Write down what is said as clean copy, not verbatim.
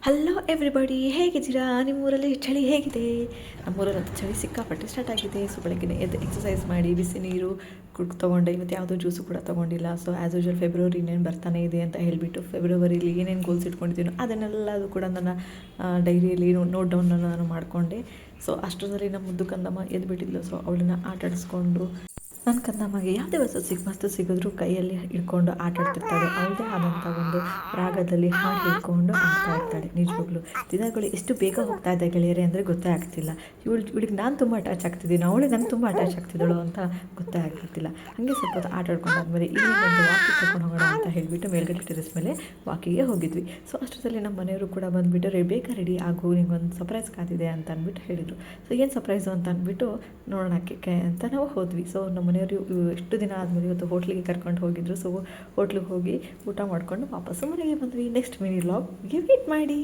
Hello everybody, ಹೇಗಿದ್ದೀರಾ? ನಿಮ್ಮೂರಲ್ಲಿ ಚಳಿ ಹೇಗಿದೆ? ನಮ್ಮೂರಲ್ಲಂತೂ ಚಳಿ ಸಿಕ್ಕಾಪಟ್ಟೆ ಸ್ಟಾರ್ಟ್ ಆಗಿದೆ. ಸೊ ಬೆಳಗ್ಗೆ ಎದ್ದು ಎಕ್ಸಸೈಸ್ ಮಾಡಿ ಬಿಸಿ ನೀರು ತೊಗೊಂಡೆ. ಇವತ್ತು ಯಾವುದೋ ಜ್ಯೂಸು ಕೂಡ ತೊಗೊಂಡಿಲ್ಲ. ಸೊ ಆ್ಯಸ್ ಯೂಶ್ವಲ್ ಫೆಬ್ರವರಿ ಇನ್ನೇನು ಬರ್ತಾನೆ ಇದೆ ಅಂತ ಹೇಳಿಬಿಟ್ಟು ಫೆಬ್ರವರಿಲಿ ಏನೇನು ಗೋಲ್ಸ್ ಇಟ್ಕೊಂಡಿದ್ದೀನೋ ಅದನ್ನೆಲ್ಲದು ಕೂಡ ನನ್ನ ಡೈರಿಯಲ್ಲಿ ನೋಟ್ ಡೌನ್ ನಾನು ಮಾಡಿಕೊಂಡೆ. ಸೊ ಅಷ್ಟರಲ್ಲಿ ನಮ್ಮ ಮುದ್ದು ಕಂದಮ್ಮ ಎದ್ಬಿಟ್ಟಿದ್ಲು. ಸೊ ಅವಳನ್ನ ಆಟಾಡಿಸ್ಕೊಂಡು ನನ್ನ ಕಂದಮ್ಮಗೆ ಯಾವುದೇ ವಸ್ತು ಸಿಗಿದ್ರೂ ಕೈಯಲ್ಲಿ ಹಿಡ್ಕೊಂಡು ಆಟಾಡ್ತಿರ್ತಾಳೆ. ಅವಳದೇ ಆದಂಥ ಒಂದು ರಾಗದಲ್ಲಿ ಹಾಡು ಹಿಡ್ಕೊಂಡು ಆಡ್ತಾ ಇರ್ತಾಳೆ. ನಿಜವಾಗ್ಲೂ ದಿನಗಳು ಎಷ್ಟು ಬೇಗ ಹೋಗ್ತಾ ಇದೆ ಗೆಳೆಯರೆ ಅಂದರೆ ಗೊತ್ತೇ ಆಗ್ತಿಲ್ಲ. ಇವಳಿಗೆ ನಾನು ತುಂಬ ಅಟ್ಯಾಚ್ ಆಗ್ತಿದ್ದೀನಿ, ಅವಳೇ ನನಗೆ ತುಂಬ ಅಟ್ಯಾಚ್ ಆಗ್ತಿದ್ದಳು ಅಂತ ಗೊತ್ತೇ ಆಗ್ತಿರ್ತಿಲ್ಲ. ಹಾಗೆ ಸ್ವಲ್ಪ ಹೊತ್ತು ಆಟ ಆಡ್ಕೊಂಡಾದ್ಮೇಲೆ ಇಲ್ಲಿ ಒಂದು ವಾಕಿಗೆ ಕರ್ಕೊಂಡು ಹೋಗೋಣ ಅಂತ ಹೇಳಿಬಿಟ್ಟು ಮೇಲ್ಗಡೆ ಟೆರೆಸ್ ಮೇಲೆ ವಾಕಿಗೆ ಹೋಗಿದ್ವಿ. ಸೊ ಅಷ್ಟರಲ್ಲಿ ನಮ್ಮ ಮನೆಯವರು ಕೂಡ ಬಂದುಬಿಟ್ಟು ಬೇಗ ರೆಡಿ ಆಗು, ನಿಂಗೊಂದು ಸರ್ಪ್ರೈಸ್ ಕಾದಿದೆ ಅಂತ ಅಂದ್ಬಿಟ್ಟು ಹೇಳಿದರು. ಸೊ ಏನು ಸರ್ಪ್ರೈಸು ಅಂತ ಅಂದ್ಬಿಟ್ಟು ನೋಡೋಣಕ್ಕೆ ಅಂತ ನಾವು ಹೋದ್ವಿ. ಸೊ ನಮ್ಮ ಮನೆಯವರು ಎಷ್ಟು ದಿನ ಆದಮೇಲೆ ಇವತ್ತು ಹೋಟ್ಲಿಗೆ ಕರ್ಕೊಂಡು ಹೋಗಿದ್ರು. ಸೊ ಹೋಟ್ಲಿಗೆ ಹೋಗಿ ಊಟ ಮಾಡಿಕೊಂಡು ವಾಪಸ್ಸು ಮನೆಗೆ ಬಂದ್ವಿ. ನೆಕ್ಸ್ಟ್ ಮಿನಿ ವ್ಲಾಗ್ಗೆ ವೇಟ್ ಮಾಡಿ.